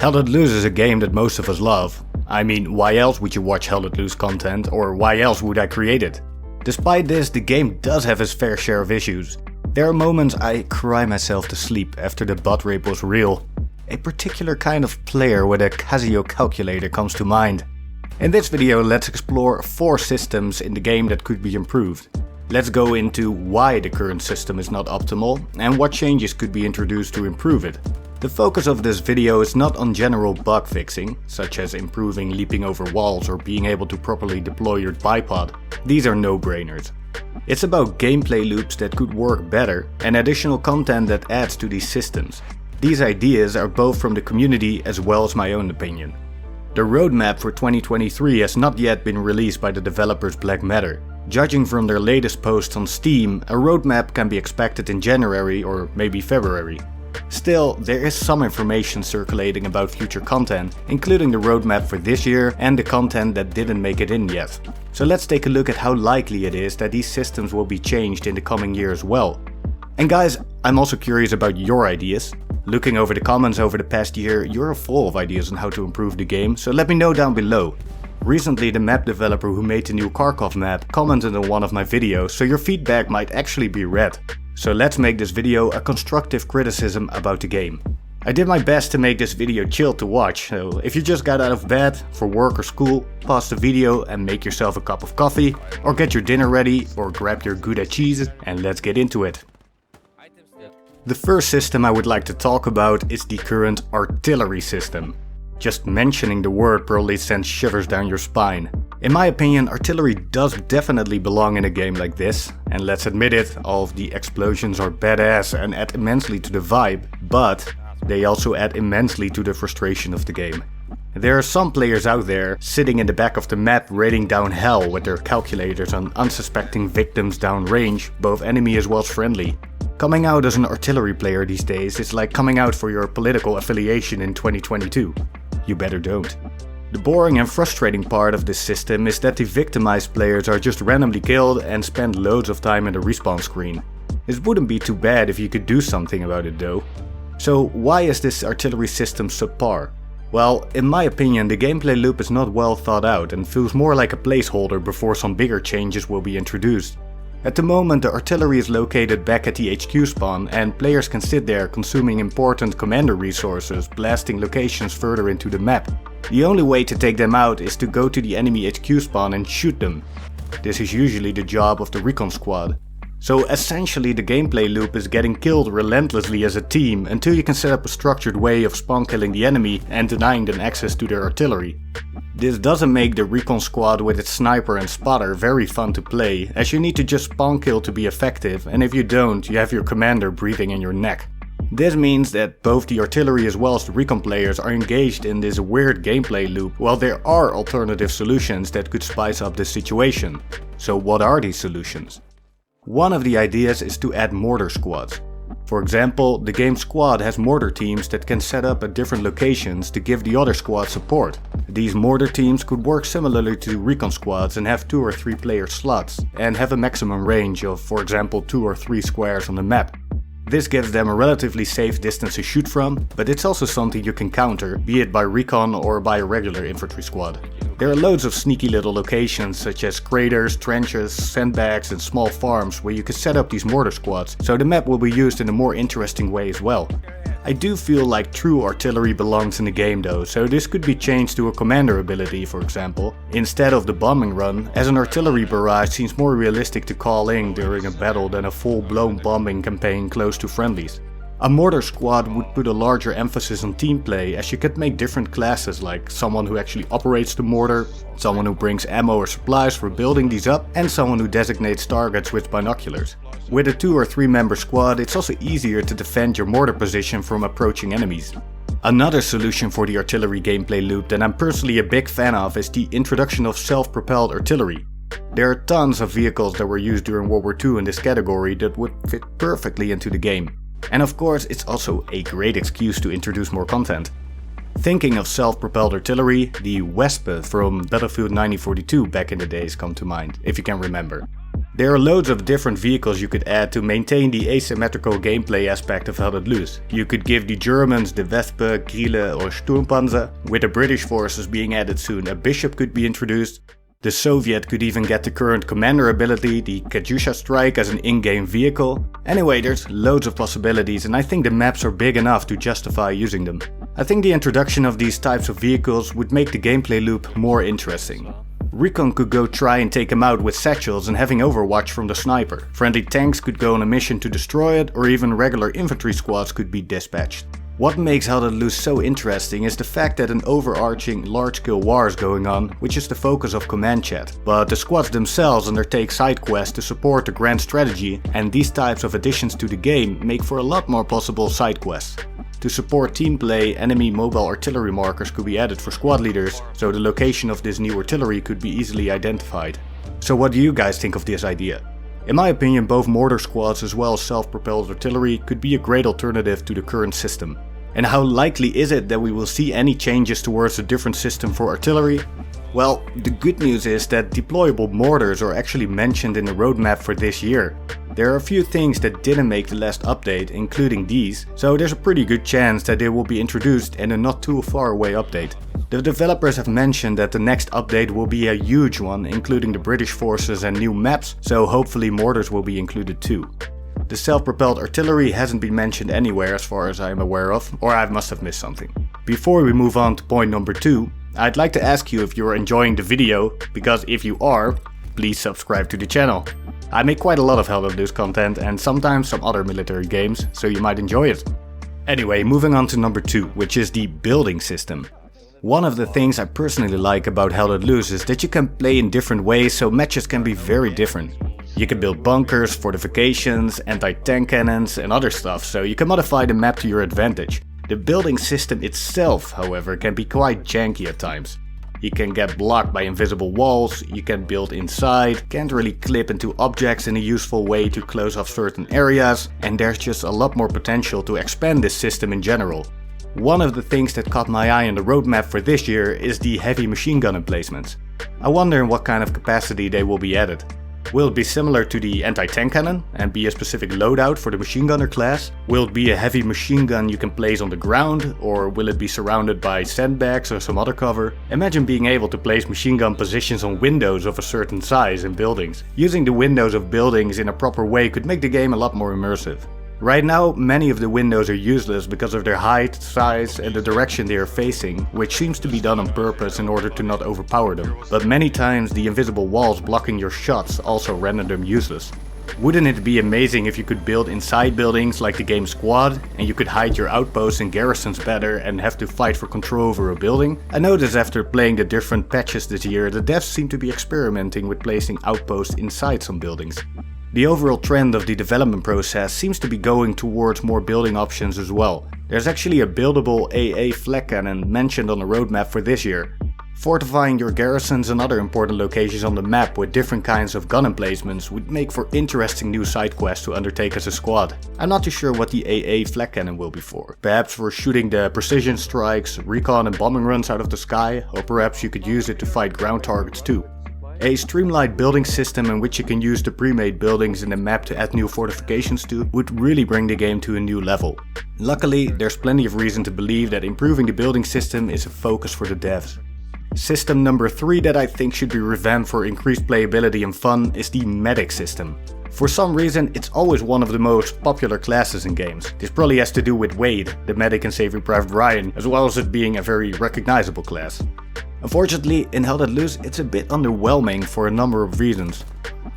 Hell Let Loose is a game that most of us love. I mean, why else would you watch Hell Let Loose content, or why else would I create it? Despite this, the game does have its fair share of issues. There are moments I cry myself to sleep after the butt rape was real. A particular kind of player with a Casio calculator comes to mind. In this video, let's explore 4 systems in the game that could be improved. Let's go into why the current system is not optimal and what changes could be introduced to improve it. The focus of this video is not on general bug fixing, such as improving leaping over walls or being able to properly deploy your bipod. These are no-brainers. It's about gameplay loops that could work better and additional content that adds to these systems. These ideas are both from the community as well as my own opinion. The roadmap for 2023 has not yet been released by the developers Black Matter. Judging from their latest posts on Steam, a roadmap can be expected in January or maybe February. Still, there is some information circulating about future content, including the roadmap for this year and the content that didn't make it in yet. So let's take a look at how likely it is that these systems will be changed in the coming year as well. And guys, I'm also curious about your ideas. Looking over the comments over the past year, you're full of ideas on how to improve the game, so let me know down below. Recently, the map developer who made the new Kharkov map commented on one of my videos, so your feedback might actually be read. So let's make this video a constructive criticism about the game. I did my best to make this video chill to watch, so if you just got out of bed, for work or school, pause the video and make yourself a cup of coffee, or get your dinner ready, or grab your Gouda cheese, and let's get into it. The first system I would like to talk about is the current artillery system. Just mentioning the word probably sends shivers down your spine. In my opinion, artillery does definitely belong in a game like this, and let's admit it, all of the explosions are badass and add immensely to the vibe, but they also add immensely to the frustration of the game. There are some players out there sitting in the back of the map raining down hell with their calculators on unsuspecting victims downrange, both enemy as well as friendly. Coming out as an artillery player these days is like coming out for your political affiliation in 2022. You better don't. The boring and frustrating part of this system is that the victimized players are just randomly killed and spend loads of time in the respawn screen. It wouldn't be too bad if you could do something about it though. So why is this artillery system subpar? Well, in my opinion, the gameplay loop is not well thought out and feels more like a placeholder before some bigger changes will be introduced. At the moment, the artillery is located back at the HQ spawn and players can sit there consuming important commander resources, blasting locations further into the map. The only way to take them out is to go to the enemy HQ spawn and shoot them. This is usually the job of the recon squad. So essentially the gameplay loop is getting killed relentlessly as a team until you can set up a structured way of spawn killing the enemy and denying them access to their artillery. This doesn't make the recon squad with its sniper and spotter very fun to play, as you need to just spawn kill to be effective, and if you don't, you have your commander breathing in your neck. This means that both the artillery as well as the recon players are engaged in this weird gameplay loop, while there are alternative solutions that could spice up this situation. So what are these solutions? One of the ideas is to add mortar squads. For example, the game squad has mortar teams that can set up at different locations to give the other squad support. These mortar teams could work similarly to recon squads and have 2 or 3 player slots, and have a maximum range of, for example, 2 or 3 squares on the map. This gives them a relatively safe distance to shoot from, but it's also something you can counter, be it by recon or by a regular infantry squad. There are loads of sneaky little locations such as craters, trenches, sandbags and small farms where you can set up these mortar squads, so the map will be used in a more interesting way as well. I do feel like true artillery belongs in the game though, so this could be changed to a commander ability, for example, instead of the bombing run, as an artillery barrage seems more realistic to call in during a battle than a full-blown bombing campaign close to friendlies. A mortar squad would put a larger emphasis on team play, as you could make different classes like someone who actually operates the mortar, someone who brings ammo or supplies for building these up, and someone who designates targets with binoculars. With a 2 or 3 member squad, it's also easier to defend your mortar position from approaching enemies. Another solution for the artillery gameplay loop that I'm personally a big fan of is the introduction of self-propelled artillery. There are tons of vehicles that were used during World War II in this category that would fit perfectly into the game. And of course, it's also a great excuse to introduce more content. Thinking of self-propelled artillery, the Wespe from Battlefield 1942 back in the days come to mind, if you can remember. There are loads of different vehicles you could add to maintain the asymmetrical gameplay aspect of Held at Loose. You could give the Germans the Wespe, Grille or Sturmpanzer. With the British forces being added soon, a bishop could be introduced. The Soviet could even get the current commander ability, the Katyusha strike, as an in-game vehicle. Anyway, there's loads of possibilities and I think the maps are big enough to justify using them. I think the introduction of these types of vehicles would make the gameplay loop more interesting. Recon could go try and take him out with satchels and having overwatch from the sniper. Friendly tanks could go on a mission to destroy it, or even regular infantry squads could be dispatched. What makes Held at Loose so interesting is the fact that an overarching large-scale war is going on, which is the focus of Command Chat. But the squads themselves undertake side quests to support the grand strategy, and these types of additions to the game make for a lot more possible side quests. To support team play, enemy mobile artillery markers could be added for squad leaders, so the location of this new artillery could be easily identified. So what do you guys think of this idea? In my opinion, both mortar squads as well as self-propelled artillery could be a great alternative to the current system. And how likely is it that we will see any changes towards a different system for artillery? Well, the good news is that deployable mortars are actually mentioned in the roadmap for this year. There are a few things that didn't make the last update, including these, so there's a pretty good chance that they will be introduced in a not too far away update. The developers have mentioned that the next update will be a huge one, including the British forces and new maps, so hopefully mortars will be included too. The self-propelled artillery hasn't been mentioned anywhere as far as I am aware of, or I must have missed something. Before we move on to point number 2, I'd like to ask you if you're enjoying the video, because if you are, please subscribe to the channel. I make quite a lot of Held at Loose content and sometimes some other military games, so you might enjoy it. Anyway, moving on to number 2, which is the building system. One of the things I personally like about Held at Loose is that you can play in different ways, so matches can be very different. You can build bunkers, fortifications, anti-tank cannons and other stuff, so you can modify the map to your advantage. The building system itself, however, can be quite janky at times. You can get blocked by invisible walls, you can build inside, can't really clip into objects in a useful way to close off certain areas, and there's just a lot more potential to expand this system in general. One of the things that caught my eye on the roadmap for this year is the heavy machine gun emplacements. I wonder in what kind of capacity they will be added. Will it be similar to the anti-tank cannon and be a specific loadout for the machine gunner class? Will it be a heavy machine gun you can place on the ground, or will it be surrounded by sandbags or some other cover? Imagine being able to place machine gun positions on windows of a certain size in buildings. Using the windows of buildings in a proper way could make the game a lot more immersive. Right now, many of the windows are useless because of their height, size and the direction they are facing, which seems to be done on purpose in order to not overpower them. But many times the invisible walls blocking your shots also render them useless. Wouldn't it be amazing if you could build inside buildings like the game Squad, and you could hide your outposts and garrisons better and have to fight for control over a building? I noticed after playing the different patches this year, the devs seem to be experimenting with placing outposts inside some buildings. The overall trend of the development process seems to be going towards more building options as well. There's actually a buildable AA flak cannon mentioned on the roadmap for this year. Fortifying your garrisons and other important locations on the map with different kinds of gun emplacements would make for interesting new side quests to undertake as a squad. I'm not too sure what the AA flak cannon will be for. Perhaps for shooting the precision strikes, recon and bombing runs out of the sky, or perhaps you could use it to fight ground targets too. A streamlined building system in which you can use the pre-made buildings in the map to add new fortifications to would really bring the game to a new level. Luckily, there's plenty of reason to believe that improving the building system is a focus for the devs. System number 3 that I think should be revamped for increased playability and fun is the medic system. For some reason, it's always one of the most popular classes in games. This probably has to do with Wade, the medic in Saving Private Ryan, as well as it being a very recognizable class. Unfortunately, in Held at Loose it's a bit underwhelming for a number of reasons.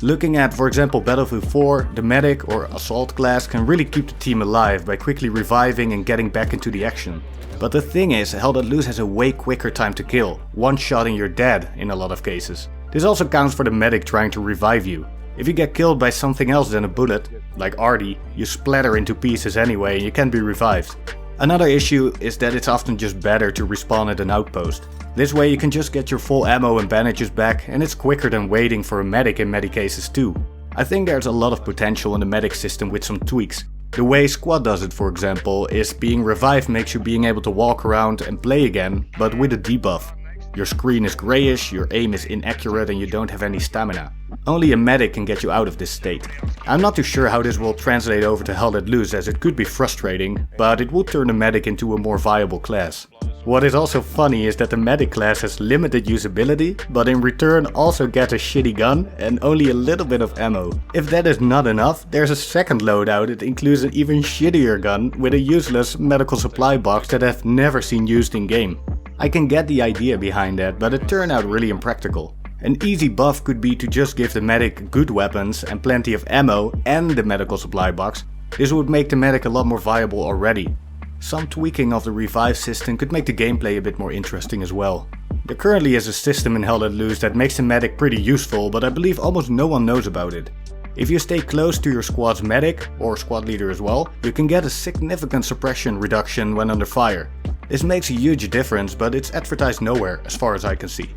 Looking at, for example, Battlefield 4, the medic or assault class can really keep the team alive by quickly reviving and getting back into the action. But the thing is, Held at Loose has a way quicker time to kill, one shot and you're dead in a lot of cases. This also counts for the medic trying to revive you. If you get killed by something else than a bullet, like Artie, you splatter into pieces anyway and you can't be revived. Another issue is that it's often just better to respawn at an outpost. This way you can just get your full ammo and bandages back, and it's quicker than waiting for a medic in many cases too. I think there's a lot of potential in the medic system with some tweaks. The way Squad does it, for example, is being revived makes you being able to walk around and play again, but with a debuff. Your screen is grayish, your aim is inaccurate and you don't have any stamina. Only a medic can get you out of this state. I'm not too sure how this will translate over to Hell Let Loose, as it could be frustrating, but it would turn the medic into a more viable class. What is also funny is that the medic class has limited usability, but in return also gets a shitty gun and only a little bit of ammo. If that is not enough, there's a second loadout that includes an even shittier gun with a useless medical supply box that I've never seen used in game. I can get the idea behind that, but it turned out really impractical. An easy buff could be to just give the medic good weapons and plenty of ammo and the medical supply box. This would make the medic a lot more viable already. Some tweaking of the revive system could make the gameplay a bit more interesting as well. There currently is a system in Hell Let Loose that makes the medic pretty useful, but I believe almost no one knows about it. If you stay close to your squad's medic, or squad leader as well, you can get a significant suppression reduction when under fire. This makes a huge difference, but it's advertised nowhere as far as I can see.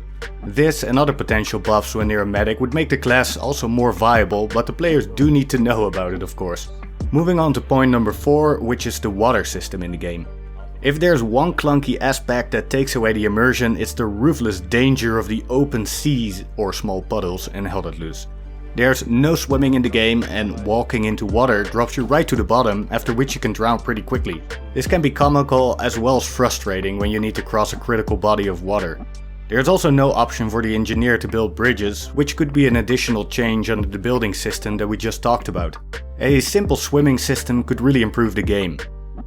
This and other potential buffs when near a medic would make the class also more viable, but the players do need to know about it, of course. Moving on to point number 4, which is the water system in the game. If there's one clunky aspect that takes away the immersion, it's the ruthless danger of the open seas or small puddles in Hell Let Loose. There's no swimming in the game, and walking into water drops you right to the bottom, after which you can drown pretty quickly. This can be comical as well as frustrating when you need to cross a critical body of water. There's also no option for the engineer to build bridges, which could be an additional change under the building system that we just talked about. A simple swimming system could really improve the game.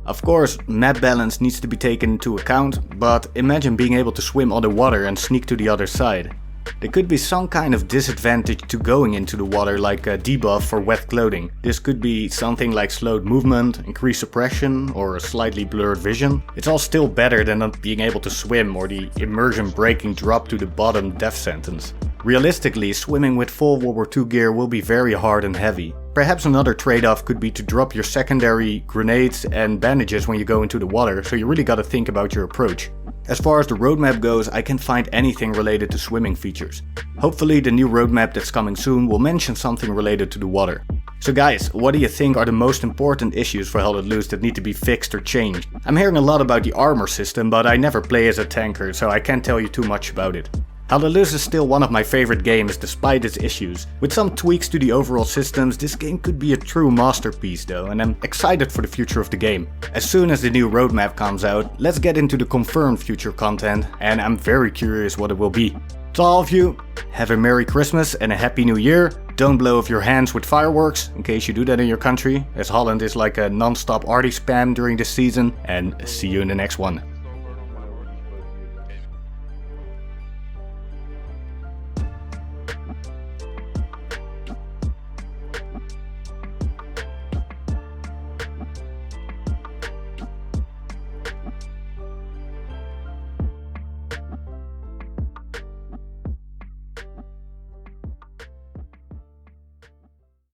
Of course, map balance needs to be taken into account, but imagine being able to swim underwater and sneak to the other side. There could be some kind of disadvantage to going into the water, like a debuff for wet clothing. This could be something like slowed movement, increased suppression, or a slightly blurred vision. It's all still better than not being able to swim or the immersion breaking drop to the bottom death sentence. Realistically, swimming with full World War II gear will be very hard and heavy. Perhaps another trade-off could be to drop your secondary grenades and bandages when you go into the water, so you really gotta think about your approach. As far as the roadmap goes, I can't find anything related to swimming features. Hopefully the new roadmap that's coming soon will mention something related to the water. So guys, what do you think are the most important issues for Hell Let Loose that need to be fixed or changed? I'm hearing a lot about the armor system, but I never play as a tanker, so I can't tell you too much about it. Hell Let Loose is still one of my favorite games despite its issues. With some tweaks to the overall systems, this game could be a true masterpiece though, and I'm excited for the future of the game. As soon as the new roadmap comes out, let's get into the confirmed future content, and I'm very curious what it will be. To all of you, have a Merry Christmas and a Happy New Year. Don't blow off your hands with fireworks, in case you do that in your country, as Holland is like a non-stop arty spam during this season, and see you in the next one.